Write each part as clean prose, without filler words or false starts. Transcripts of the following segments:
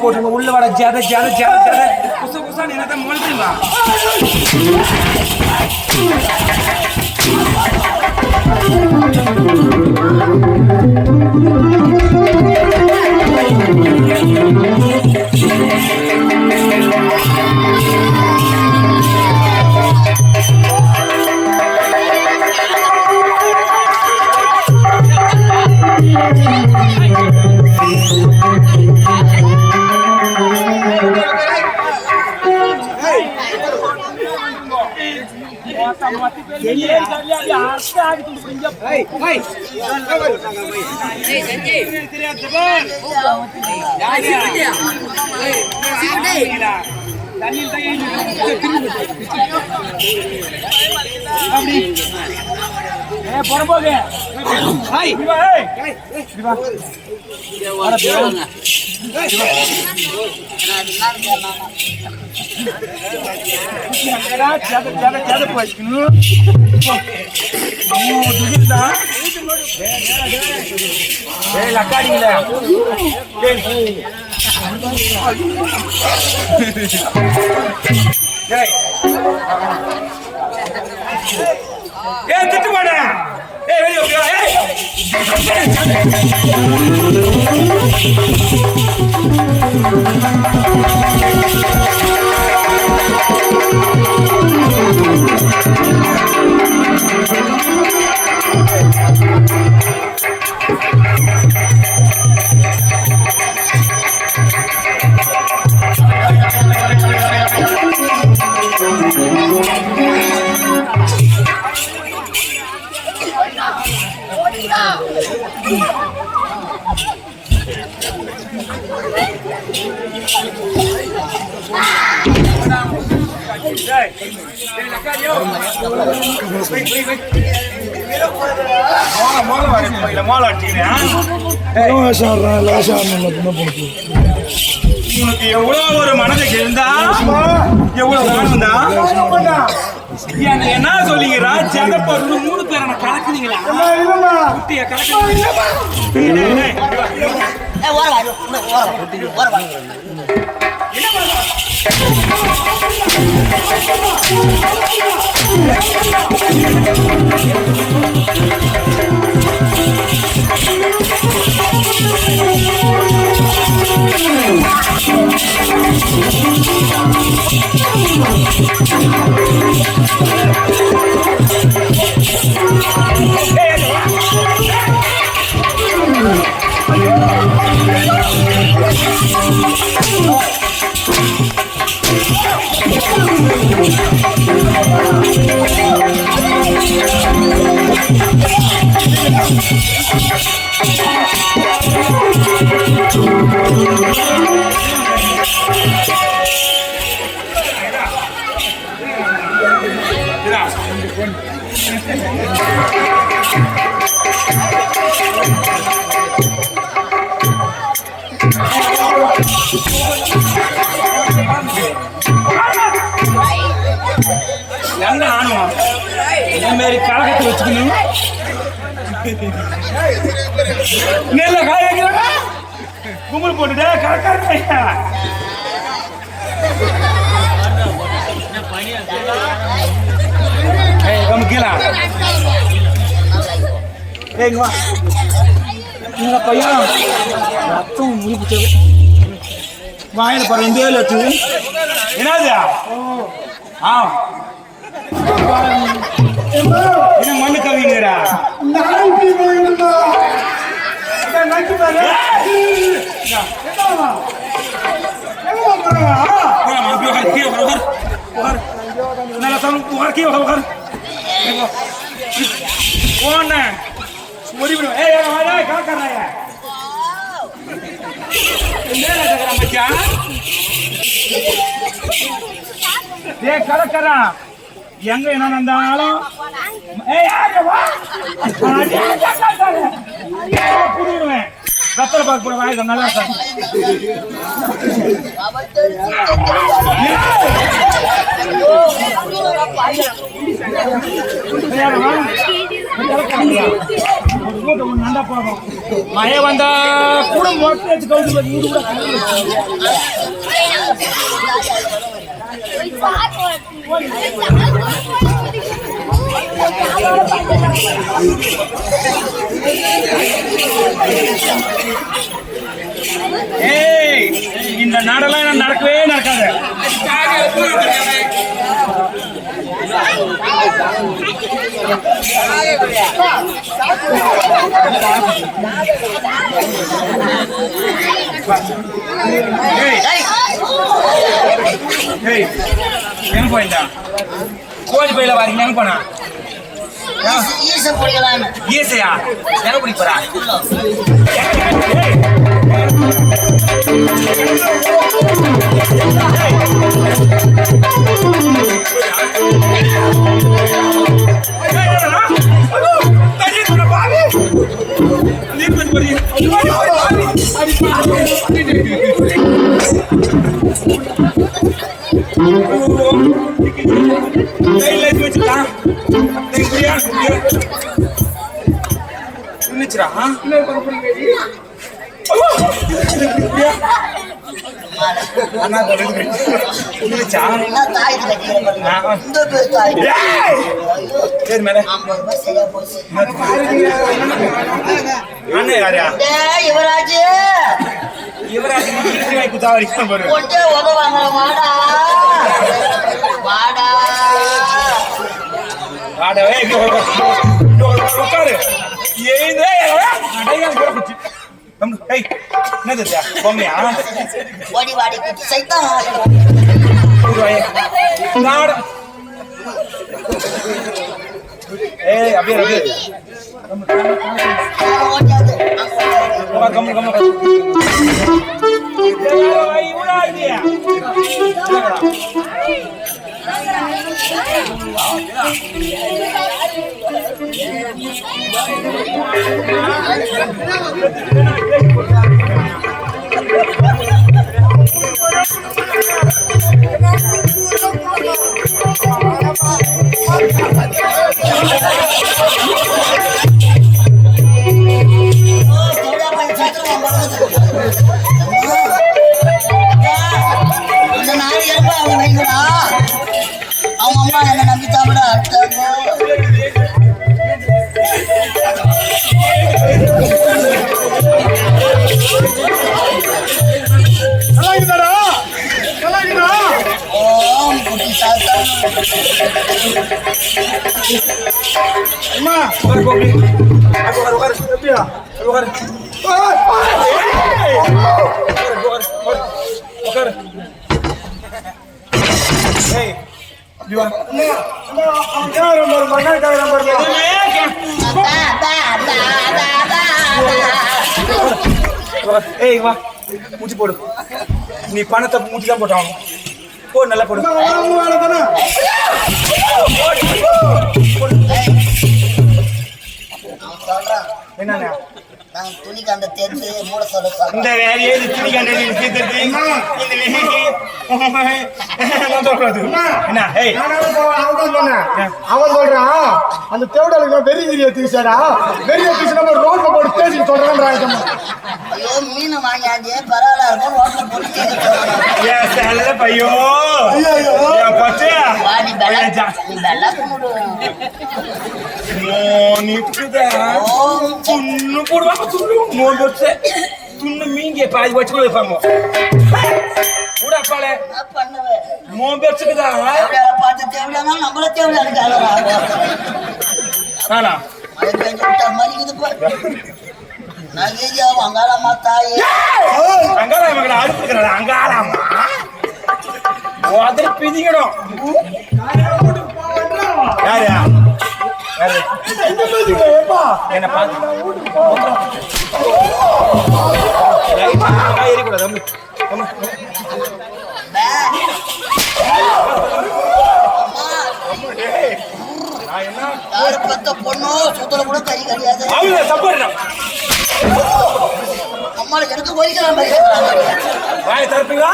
போட்டு உள்ள வர ஜாத ஜாத ஜாத ஜாத குச குசா நீ என்னதான் முளைச்சுமா எவ்வளவு ஒரு மனதுக்கு இருந்தா எவ்வளவு என்ன சொல்லிக்கிறா ஜெகப்பொருள் 3 பேரை கலக்குனீங்களா குட்டிய என்ன ஆணுவான் இந்த மாதிரி கலகத்தை வச்சுக்கணும் நெல்ல காய வைக்கிறா கும்பல் போட்டுட்டே கலக்கார கீழே பையன் ரத்தம் முடிப்பு வாயில பாரு இந்த லட்சு என்னது என்ன மண்ணு கவிங்கடா கலக்கறா எங்க என்ன நடந்தாலும் புரியுவேன் பார்க்க போற வாங்க நல்லா இருக்காங்க. நல்லா போகும் மழை வந்தா கூட மொட்டை வச்சு கவுத்து வீடு கூட ஏய் இந்த நாடெல்லாம் என்ன நடக்கவே நடக்காது. எங்க போயிருந்தா கோழி பையில வாரிங்க எங்க போனா ஈசையா எங்க பிடிக்க போறா மூச்சு போடு நீ பணத்தை மூச்சுதான் போட்டாங்க போடு நல்லா போடு என்ன துணிக்கு அந்த தேர்ந்து மூட சொல்ல இந்த வேலையே துணிக்கு அந்த என்ன அவன் சொல்றான் அந்த தேவடாளுக்கு வெறி வெறிய தீசாடா வெறிய தீசா ரோட்ல போட்டு தேடி சொல்றான். ஐயோ மீன் வாங்கியாச்சு பரவாயில்ல இருக்கும் ரோட்ல போட்டு பையோ துண்ணு போடுவாங்க துண்ணு மீங்க பாதி வச்சு கூட வைப்பாங்க கூட அப்பாலே மூணு பேர்ச்சுக்குதான் பார்த்து தேவையான நம்மள தேவையான அங்காளம்மா தாயே அங்காளம்மா அடுப்புக்கிறாரு அங்காளம்மா அதில் பிதிக்கணும் யாரு என்ன பார்த்து ஏறிக்கூடாது பொண்ணு சுத்தல கூட கை கிடையாது. நம்மள எனக்கு ஒழிக்கிற மாதிரி வாயை திறப்பீங்களா?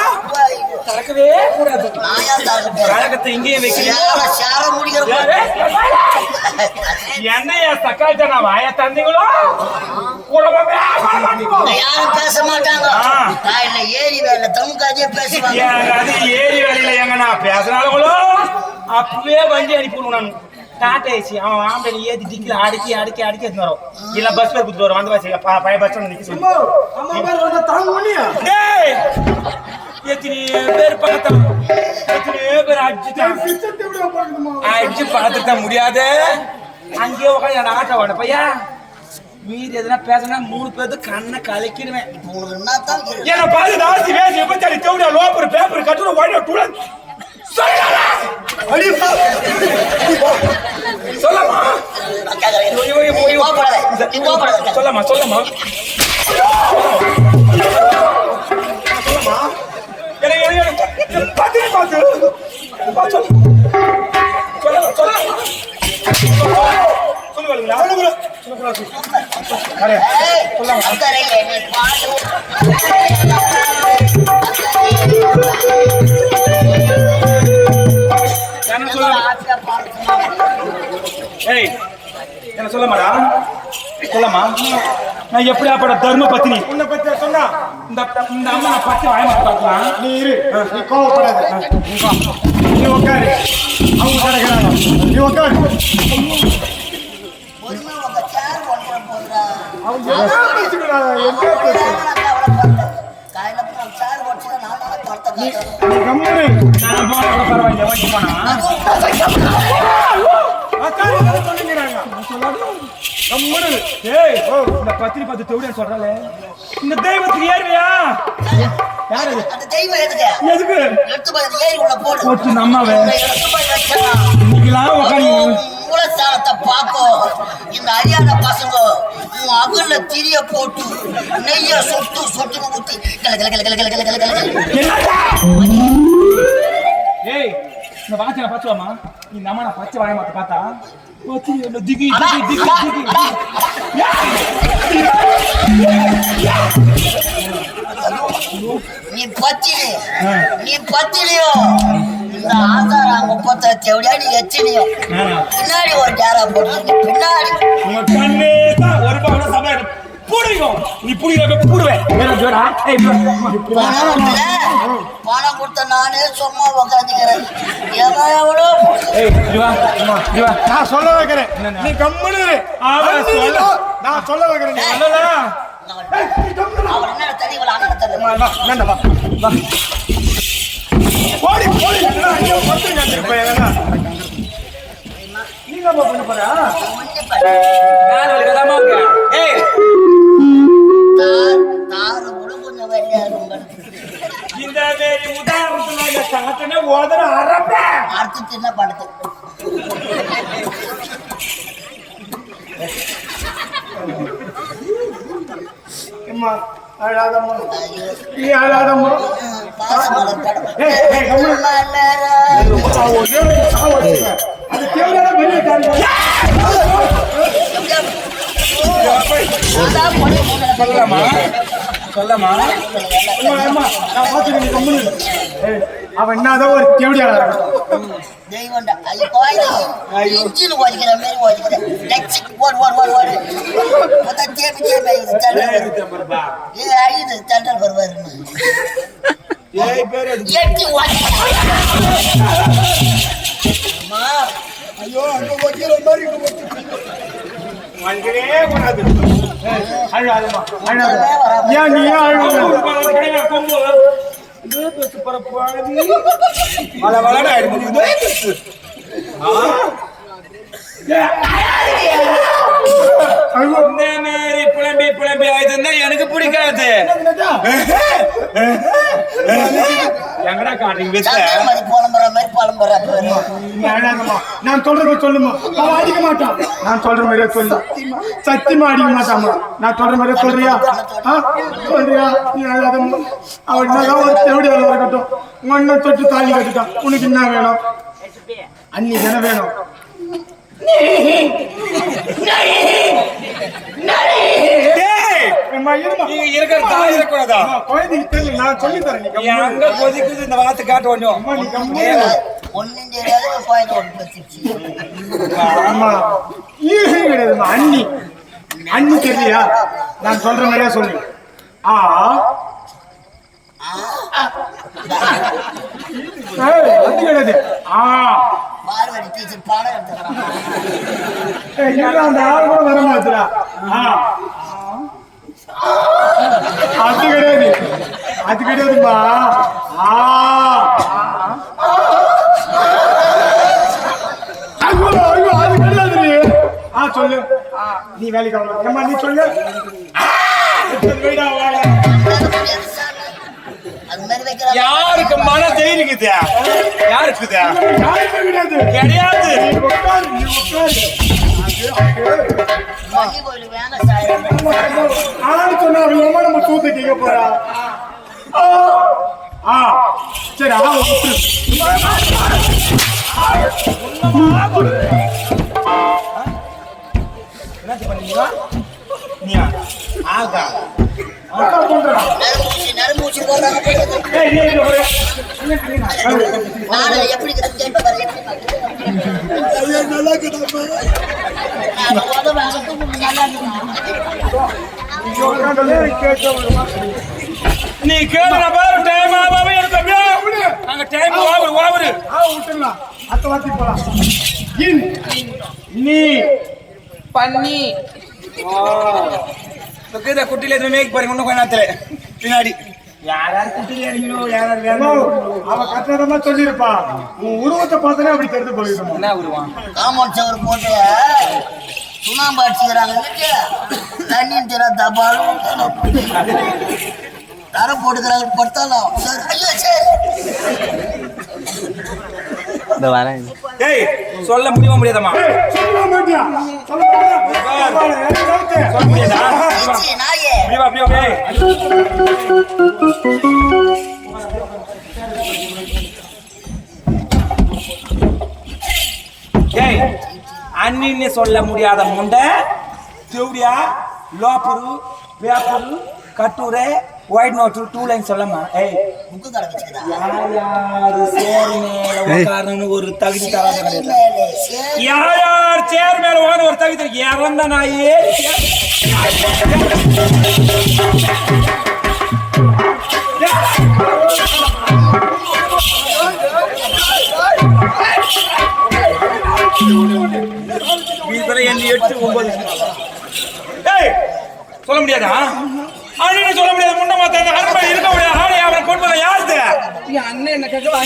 திறக்கவே கூடாது. நாயா திறக்க கழகத்தை இங்கேயே வைக்கிறீங்க. சேர முடிக்கிற என்னையா சக்காய்ச்சா வாயை தந்தீங்களோ யாரும் பேச மாட்டாங்க. இல்ல ஏரி வேலை தமுக்காஜே பேசுவாங்க. அது ஏரி வேலையில எங்க நான் பேசுறாங்களோ அப்பவே வண்டி அனுப்பிவிடுவோம். நான் டாட்டா ஏசி அவன் ஆம்பளை ஏத்தி டிக்கில அடிக்கி அடிக்கி அடிக்கி எடுத்து வரும். இல்ல பஸ் பேர் கொடுத்து வரும். வந்து பஸ் பழைய பஸ் ஸ்டாண்ட் நிக்க சொல்லி எத்தனை பேர் பார்த்தோம். எத்தனை பேர் அடிச்சு பார்த்துக்க முடியாது. அங்கேயே உட்காந்து என் ஆட்டோ வாட பையா மீறி எதுனா பேசினா 3 பேருக்கு கண்ணை கலக்கிடுவேன். ஏன்னா பாதி நாசி வேசி எப்ப தேவையா லோப்பர் பேப்பர் கட்டுற வாய்ட கூட சொல்லமா சொல்லமா சொல்லமா என்ன சொல்லமாடா சொல்லமா நான் எப்படி அப்பட தர்ம பத்தினி உன்னை பத்தி சொன்னா இந்த அம்மா நான் பத்தி வாய பார்க்கலாம். நீ இரு, நீ கோவப்படாத. நீ உட்காரு, அவங்க கிடக்குறாங்க. நீ உட்காரு. பத்திரி பத்து தெவிட சொல்றாளே இந்த தெய்வத்துக்கு ஏறுவியா? யாரு அந்த தெய்வம் எதுக்கு? எதுக்கு எடுத்து போய் ஏரி உள்ள போடு. போட்டு நம்மவே எடுத்து போய் வச்சா இன்னைக்குலாம் உட்காந்து மூலஸ்தானத்தை பார்க்கும். இந்த அரியாத பசங்க உன் அகல்ல திரிய போட்டு நெய்ய சொட்டு சொட்டுன்னு ஊத்தி ஏய் இந்த வாங்க நான் பாத்துவாமா நீ நம்ம நான் பச்சை வாய மாத்த பார்த்தா பத்தி திகி திகி திகி திகி நீ பத்தினியோ இந்த ஆசாரா 38 எவ்வளோ நீ எச்சினியோ பின்னாடி ஒரு டேரா போட்டு பின்னாடி உங்க கண்ணே தான் ஒரு பக்கம் சபை புடிக்கும். நீ புடிக்கிறப்ப புடுவேன். பணம் கொடுத்த நானே சும்மா உக்காந்துக்கிறேன். எவ்வளோ நான் சொல்ல வைக்கிறேன். நீ கம்முனு நான் சொல்ல வைக்கிறேன். அவர் என்ன தண்ணி இவ்வளோ அண்ணன் தண்ணி நீங்க பண்ண போறா தாறு கூட கொஞ்சம் வெள்ளையா இருக்கும். இந்த உதாரணத்துல காட்டுன ஓதர அரப்ப அடுத்து சின்ன படத்து அம்மா அழாதம்மா நீ அழாதம்மா பாசமலர் படம் அது தேவையான வெளியே சொல்லலாமா சொல்லமா நான் பாத்துக்கிறேன் கம்முனு. அவன் என்னதான் ஒரு தேவையான தெய்வம்டா இன்ஜின் ஓடிக்கிற மாதிரி ஓடிக்கிறேன். ஓடு ஓடு ஓடு ஓடு மொத்தம் தேப்பி தேப்பி அழியுது தண்டல் வருவாருன்னு எட்டி அம்மா ஐயோ அங்க வைக்கிற மாதிரி மஞ்சளே கூடாது. அழாதம்மா அழாத. ஏன் நீ ஏன் அழுகுற? புலம்பி புலம்பி ஆயுதுன்னா எனக்கு பிடிக்காது. எங்கடா காட்டுங்க நான் சொல்றது சொல்லுமா? அவன் அடிக்க மாட்டான். நான் சொல்ற மாதிரியே சொல்லு. சத்தியமா அடிக்க மாட்டாமா. நான் சொல்ற மாதிரியே சொல்றியா? சொல்றியா? நீ அழாதம்மா. அவன் என்னதான் ஒரு தேவடி வேலை இருக்கட்டும். உங்க அண்ணன் தொட்டு தாலி கட்டிட்டான். உனக்கு என்ன வேணும்? அன்னி தானே வேணும். அம்மா இருமா நீங்க இருக்கிற தாய் இருக்கக்கூடாதா? குழந்தைக்கு தெரியல நான் சொல்லி தரேன் நீ நீ அங்க கொதிக்குது இந்த வார்த்தை காட்ட கொஞ்சம். அம்மா நீ கம்மியா ஒன்னும் தெரியாது கோயில் ஒன்று பத்திச்சு அம்மா ஈஸி கிடையாதுமா அண்ணி அண்ணி தெரியலையா நான் சொல்ற மாதிரியா சொல்லு ஆ அது கிடையாது ஆ பார்வடி டீச்சர் பாடம் எடுத்துக்கிறான் அந்த ஆள் கூட வர மாத்துறா அது கிடையாது அது கிடையாதுமா ஆ ஐயோ ஐயோ அது கிடையாது நீ சொல்லு நீ வேலைக்கு ஆகணும் ஏமா நீ சொல்லு அது மாதிரி வைக்கிற யாருக்கு மன தைரியம் இருக்குது? யாருக்கு யாருமே கிடையாது கிடையாது. நீ உட்காரு மணி கோயில் வேணாம் சார் ஆளு சொன்னா அவன் எம்மா நம்ம தூத்து கேட்க போறா சரி நரம்பூச்சி போடுறாங்க நானும் எப்படி கேட்டு பாரு நல்லா நீ கேளுங்க பாரு டைம் ஆகாம எனக்கு அப்படியே அங்க டைம் ஓவர் விட்டுலாம் அத்த வாத்தி போலாம் நீ பண்ணி குட்டில எதுவும் மேய்க்கு பாருங்க இன்னும் கொஞ்ச நேரத்துல பின்னாடி யாராரு குட்டில இறங்கினோ யாராரு வேணும் அவ கட்டணமா சொல்லிருப்பா உன் உருவத்தை பார்த்தாலே அப்படி தெரிந்து போயிருக்கோம் என்ன உருவான் காமௌண்ட் சவர் போட்டு சுண்ணாம்பு அடிச்சுக்கிறாங்க தண்ணியும் தர தபாலும் தர போட்டுக்கிறாங்க படுத்தாலும் சார் ஐயோ சார் ஏய் சொல்ல முடியுமா முடியாதம்மா சொல்ல மாட்டியா சொல்ல முடியாதா நாயே அப்படியே ஏய் அண்ணின்னு சொல்ல முடியாத முண்டை தேவடியா லோப்பரு பேப்பரு கட்டுரை ஒயிட் நோட்டு 2 லைன் சொல்லமா ஏய் புக்கு கடை வச்சுக்கிறா யாரு சேர் மேல உட்காரணும்னு ஒரு தகுதி தராத கிடையாது யார் சேர் மேல உட்கார ஒரு தகுதி இறந்த நாயே என்ன 8 9 ஏய் சொல்ல முடியாதா அண்ணன் சொல்ல முடியாது முன்ன மாத்த அருமை இருக்க முடியாது ஆளை அவரை கொண்டு வர யாருது அண்ணன் என்ன கேட்கலாம்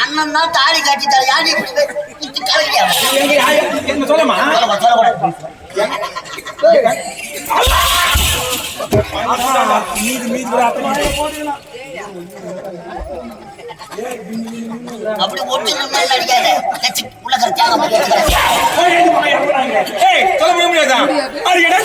அண்ணன் தான் தாலி காட்டி தர யாரு இப்படி கலக்கியா சொல்லமா மீது மீது அப்படி ஒட்டு அடிக்காத உள்ள கரெக்டாக சொல்ல முடியாதா அது என்ன